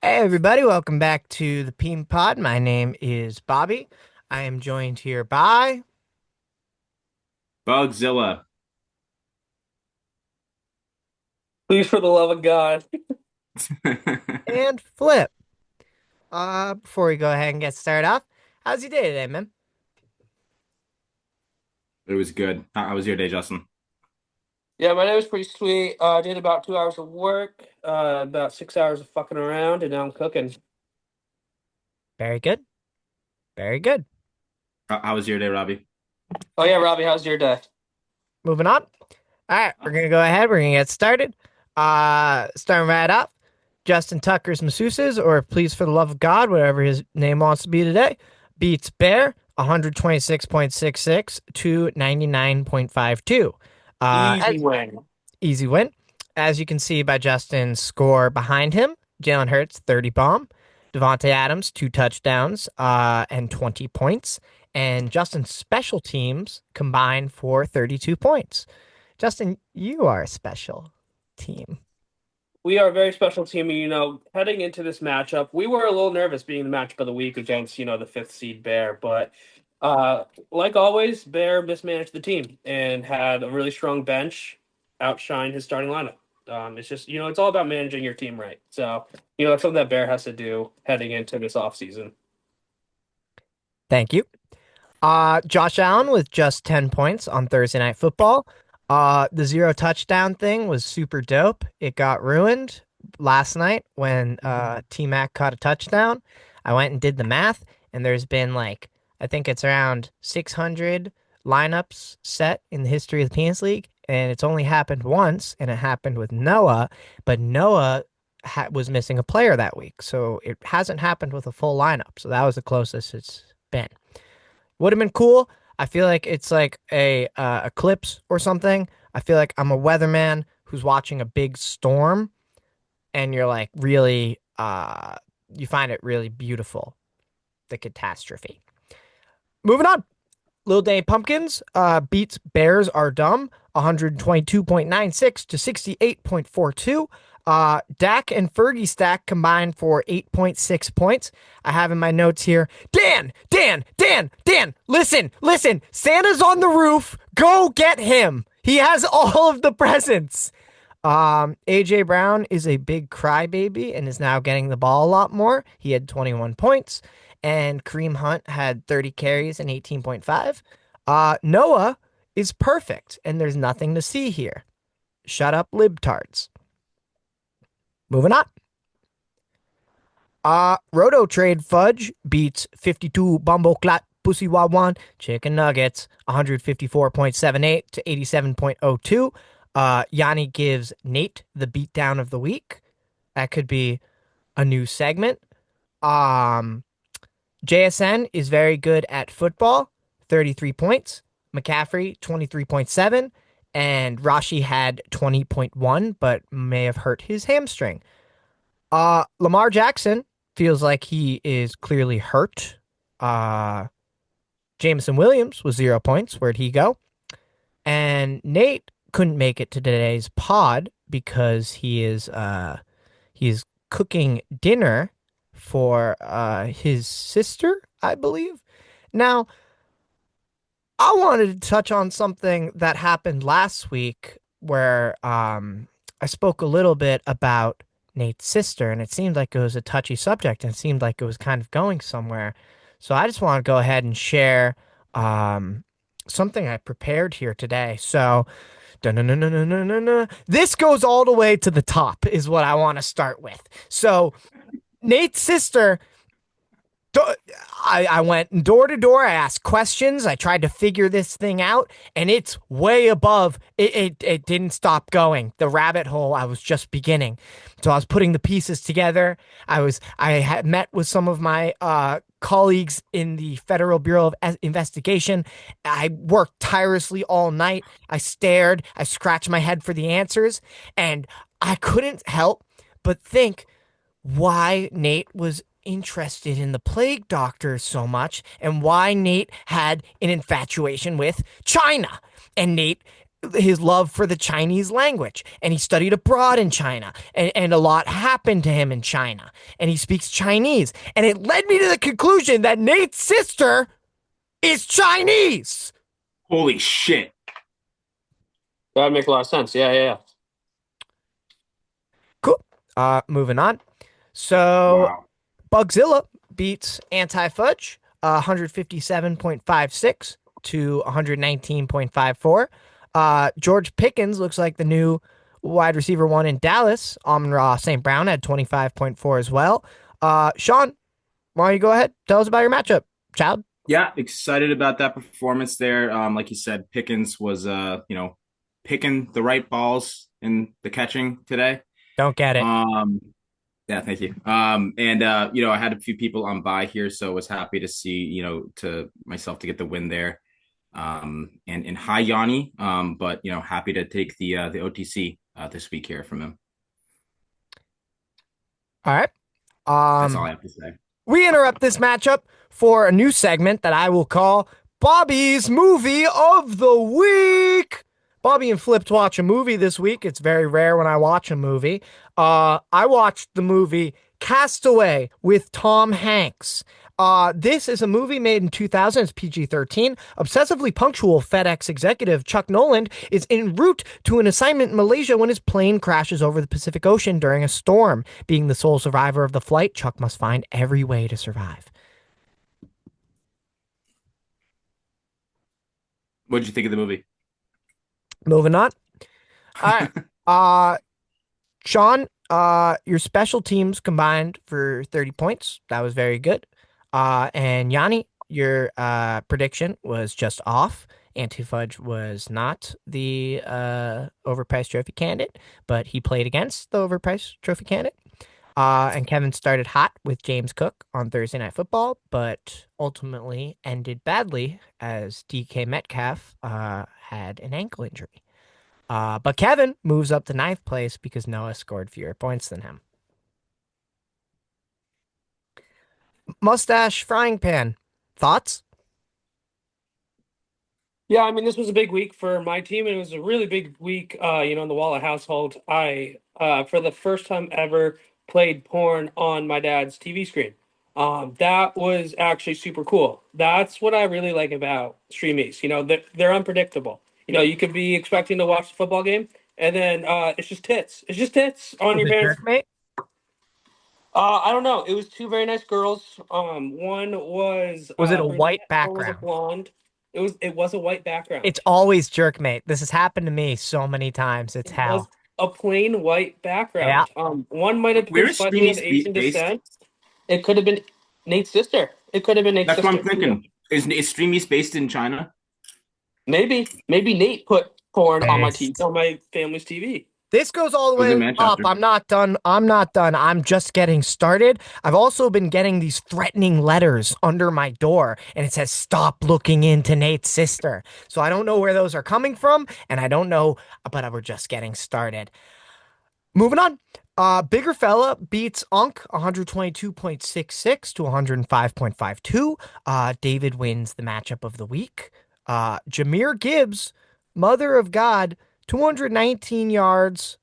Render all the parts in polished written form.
Hey everybody, welcome back to the Peen Pod. My name is Bobby. I am joined here by Bugzilla. Please, for the love of God. and Flip. Before we go ahead and get started off, how's your day today, man? It was good. How was your day, Justin? Yeah, my day was pretty sweet. I did about 2 hours of work, about 6 hours of fucking around, and now I'm cooking. Very good. Very good. How was your day, Robbie? Oh yeah, Robbie, how's your day? Moving on. All right, we're gonna go ahead. We're gonna get started. Starting right off. Justin Tucker's Masseuses, or Please for the Love of God, whatever his name wants to be today, beats Bear 126.66 to 99.52. Easy win. Easy win. As you can see by Justin's score behind him, Jalen Hurts, 30 bomb. Devontae Adams, 2 touchdowns and 20 points. And Justin's special teams combined for 32 points. Justin, you are a special team. We are a very special team. Heading into this matchup, we were a little nervous being the matchup of the week against, the fifth seed Bear. But like always, Bear mismanaged the team and had a really strong bench, outshine his starting lineup. It's just, it's all about managing your team right. So, that's something that Bear has to do heading into this offseason. Thank you. Josh Allen with just 10 points on Thursday Night Football. The zero touchdown thing was super dope. It got ruined last night when T Mac caught a touchdown. I went and did the math, and there's been like, I think it's around 600 lineups set in the history of the Penis League, and it's only happened once, and it happened with Noah, but Noah was missing a player that week, so it hasn't happened with a full lineup. So that was the closest it's been. Would have been cool. I feel like it's like a eclipse or something. I feel like I'm a weatherman who's watching a big storm, and you're like really you find it really beautiful, the catastrophe. Moving on. Lil Day Pumpkins beats Bears Are Dumb 122.96 to 68.42. Dak and Fergie stack combined for 8.6 points. I have in my notes here, Dan, listen. Santa's on the roof. Go get him. He has all of the presents. AJ Brown is a big crybaby and is now getting the ball a lot more. He had 21 points, and Kareem Hunt had 30 carries and 18.5. Noah is perfect, and there's nothing to see here. Shut up, libtards. Moving on. Roto Trade Fudge beats 52 Bumbleclap Pussy Wawan Chicken Nuggets 154.78 to 87.02. Yanni gives Nate the beatdown of the week. That could be a new segment. JSN is very good at football, 33 points. McCaffrey, 23.7. And Rashi had 20.1, but may have hurt his hamstring. Lamar Jackson feels like he is clearly hurt. Jameson Williams was 0 points. Where'd he go? And Nate couldn't make it to today's pod because he's cooking dinner for his sister, I believe. Now, I wanted to touch on something that happened last week where I spoke a little bit about Nate's sister, and it seemed like it was a touchy subject, and it seemed like it was kind of going somewhere. So I just want to go ahead and share something I prepared here today. So, this goes all the way to the top, is what I want to start with. So, Nate's sister, I went door to door. I asked questions. I tried to figure this thing out, and it's way above. It didn't stop going. The rabbit hole, I was just beginning. So I was putting the pieces together. I had met with some of my colleagues in the Federal Bureau of Investigation. I worked tirelessly all night. I stared. I scratched my head for the answers, and I couldn't help but think why Nate was interested in the plague doctor so much and why Nate had an infatuation with China. And Nate his love for the Chinese language, and he studied abroad in China, and a lot happened to him in China, and he speaks Chinese, and it led me to the conclusion that Nate's sister is Chinese. Holy shit. That would make a lot of sense. Yeah, yeah, yeah. Cool. Moving on. So Wow. Bugzilla beats Anti-Fudge 157.56 to 119.54. George Pickens looks like the new wide receiver one in Dallas. Amon-Ra St. Brown had 25.4 as well. Sean, why don't you go ahead? Tell us about your matchup, child. Yeah, excited about that performance there. Like you said, Pickens was picking the right balls in the catching today. Don't get it. Um, yeah, thank you. And I had a few people on bye here, so was happy to see, to myself to get the win there. And hi Yanni. But happy to take the OTC this week here from him. All right. That's all I have to say. We interrupt this matchup for a new segment that I will call Bobby's Movie of the Week. Bobby and Flipped watch a movie this week. It's very rare when I watch a movie. I watched the movie Castaway with Tom Hanks. This is a movie made in 2000. It's PG-13. Obsessively punctual FedEx executive Chuck Noland is en route to an assignment in Malaysia when his plane crashes over the Pacific Ocean during a storm. Being the sole survivor of the flight, Chuck must find every way to survive. What did you think of the movie? Moving on. All right. Sean, your special teams combined for 30 points. That was very good. And Yanni, your prediction was just off. Anti-Fudge was not the overpriced trophy candidate, but he played against the overpriced trophy candidate. And Kevin started hot with James Cook on Thursday Night Football, but ultimately ended badly as DK Metcalf had an ankle injury. But Kevin moves up to ninth place because Noah scored fewer points than him. Mustache frying pan. Thoughts? Yeah, I mean, this was a big week for my team, and it was a really big week, in the Waller household. I, for the first time ever, played porn on my dad's TV screen. That was actually super cool. That's what I really like about streamies. They're unpredictable. You could be expecting to watch the football game, and then it's just tits. It's just tits on Was your it parents'. Jerkmate? I don't know. It was two very nice girls. One was Was it a brunette, white one was a background? blonde. It was a white It's background. always Jerkmate. This has happened to me so many times. It's It was hell. a plain white Yeah. background. One might have been Where is slightly of Streamy's Asian based? descent. It could have been Nate's sister. It could have been Nate's That's what sister. I'm thinking. Is Streamy's based in China? Maybe Nate put porn on Based. on my family's TV. This goes all the I was in way up. Manchester. I'm not done. I'm not done. I'm just getting started. I've also been getting these threatening letters under my door, and it says, "Stop looking into Nate's sister." So I don't know where those are coming from, and I don't know, but we're just getting started. Moving on. Bigger fella beats Unk 122.66 to 105.52. David wins the matchup of the week. Jameer Gibbs, mother of God, 219 yards,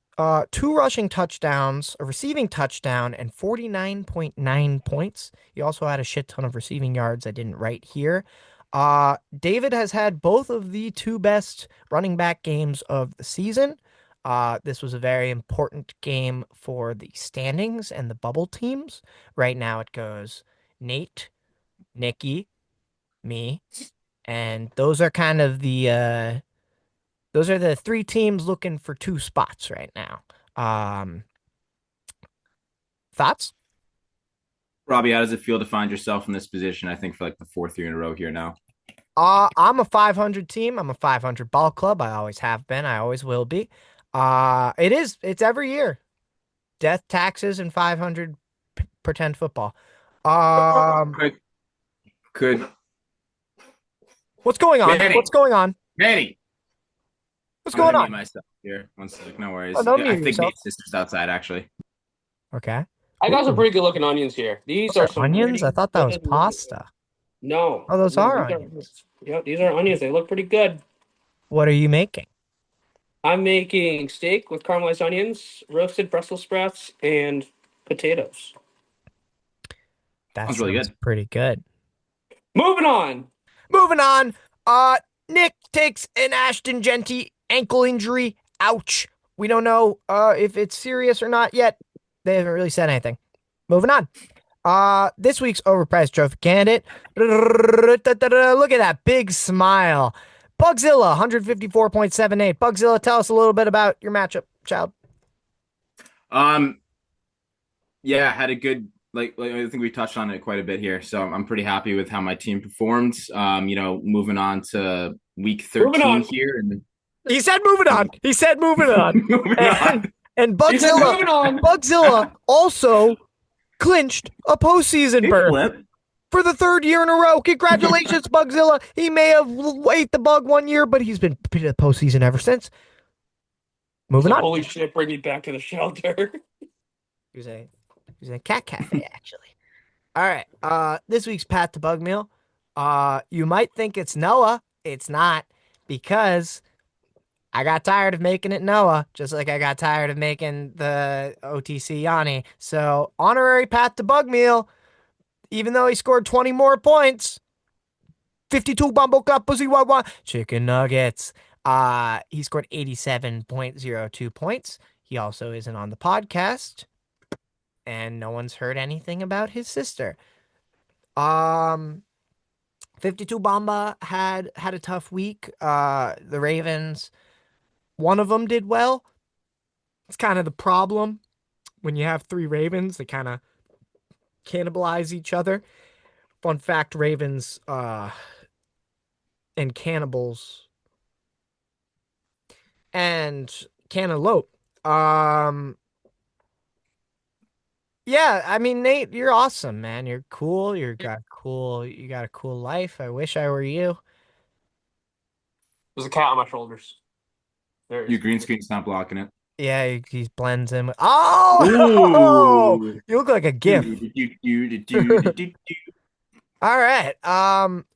two rushing touchdowns, a receiving touchdown, and 49.9 points. He also had a shit ton of receiving yards I didn't write here. David has had both of the two best running back games of the season. This was a very important game for the standings and the bubble teams. Right now it goes Nate, Nikki, me, and those are kind of those are the three teams looking for two spots right now. Thoughts? Robbie, how does it feel to find yourself in this position? I think for like the fourth year in a row here now. I'm a 500 team. I'm a 500 ball club. I always have been. I always will be. It's every year. Death, taxes, and 500 pretend football. Quick, could What's going on? Manny, What's going on? Manny, What's I'm gonna going mute on? myself here. One sec, no worries. Oh, don't I mute think yourself. Nate's sister's outside actually. Okay. I got some Ooh, pretty good looking onions here. These those are are some onions? I pretty thought that was good looking. pasta. No, Oh, those no, are these are onions. these are onions. They look pretty good. What are you making? I'm making steak with caramelized onions, roasted Brussels sprouts, and potatoes. That Sounds really sounds good. pretty good. Moving on. Moving on. Nick takes an Ashton Genty ankle injury. Ouch. We don't know if it's serious or not yet. They haven't really said anything. Moving on. This week's overpriced trophy candidate. Look at that big smile. Bugzilla, 154.78. Bugzilla, tell us a little bit about your matchup, child. Um, yeah, had a good like I think we touched on it quite a bit here. So I'm pretty happy with how my team performed. Moving on to week Moving 13 on. here and He said moving on. He said moving on. moving And, on. and He said Bugzilla, moving on. Bugzilla also clinched a postseason Hey, berth Flip. for the third year in a row. Congratulations, Bugzilla. He may have ate the bug one year, but he's been to the postseason ever since. Moving on. Holy shit, bring me back to the shelter. He was a cat cafe, actually. All right. This week's Pat the Bug Meal. You might think it's Noah. It's not, because I got tired of making it Noah, just like I got tired of making the OTC Yanni. So honorary Pat the Bug Meal, even though he scored 20 more points, 52 Bumble Cup Pussy Wawa Chicken Nuggets. He scored 87.02 points. He also isn't on the podcast, and no one's heard anything about his sister. 52 Bamba had a tough week. The Ravens, one of them did well. It's kind of the problem when you have three Ravens. They kind of cannibalize each other. Fun fact, Ravens and cannibals and cantaloupe. Yeah, I mean, Nate, you're awesome, man. You're cool. You got a cool life. I wish I were you. There's a cat on my shoulders. There it Your is. green screen's not blocking it. Yeah, he blends in with. Oh, Ooh. you look like a GIF. All right.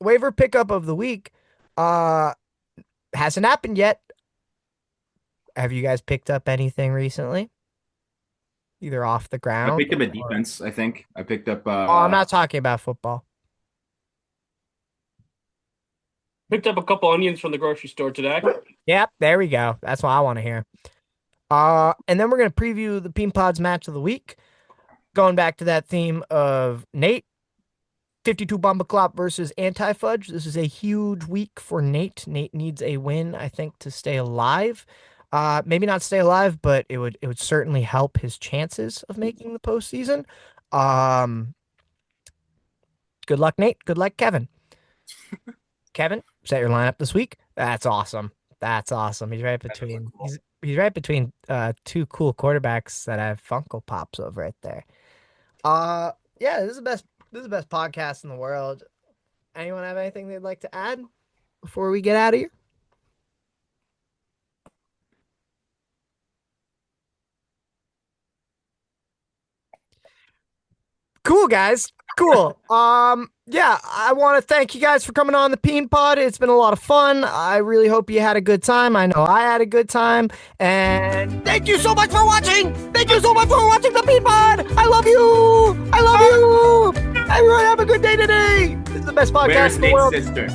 Waiver pickup of the week. Hasn't happened yet. Have you guys picked up anything recently? Either off the I ground. picked up a defense, I think. I picked up Oh, I'm not talking about football. Picked up a couple onions from the grocery store today. Yep, there we go. That's what I want to hear. And then we're gonna preview the Peen Pod's match of the week. Going back to that theme of Nate, 52 Bomba Clop versus Anti-Fudge. This is a huge week for Nate. Nate needs a win, I think, to stay alive. Maybe not stay alive, but it would certainly help his chances of making the postseason. Good luck, Nate. Good luck, Kevin. Kevin, set your lineup this week. That's awesome. That's awesome. He's right between he's right between two cool quarterbacks that have Funko Pops over right there. Yeah, this is the best podcast in the world. Anyone have anything they'd like to add before we get out of here? Cool, guys. Cool. Yeah, I want to thank you guys for coming on the Peen Pod. It's been a lot of fun. I really hope you had a good time. I know I had a good time. And thank you so much for watching. Thank you so much for watching the Peen Pod. I love you. I love you. Everyone have a good day today. This is the best podcast Where's in the world. Nate's sister?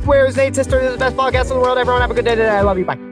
Where's Nate's sister? This is the best podcast in the world. Everyone have a good day today. I love you. Bye.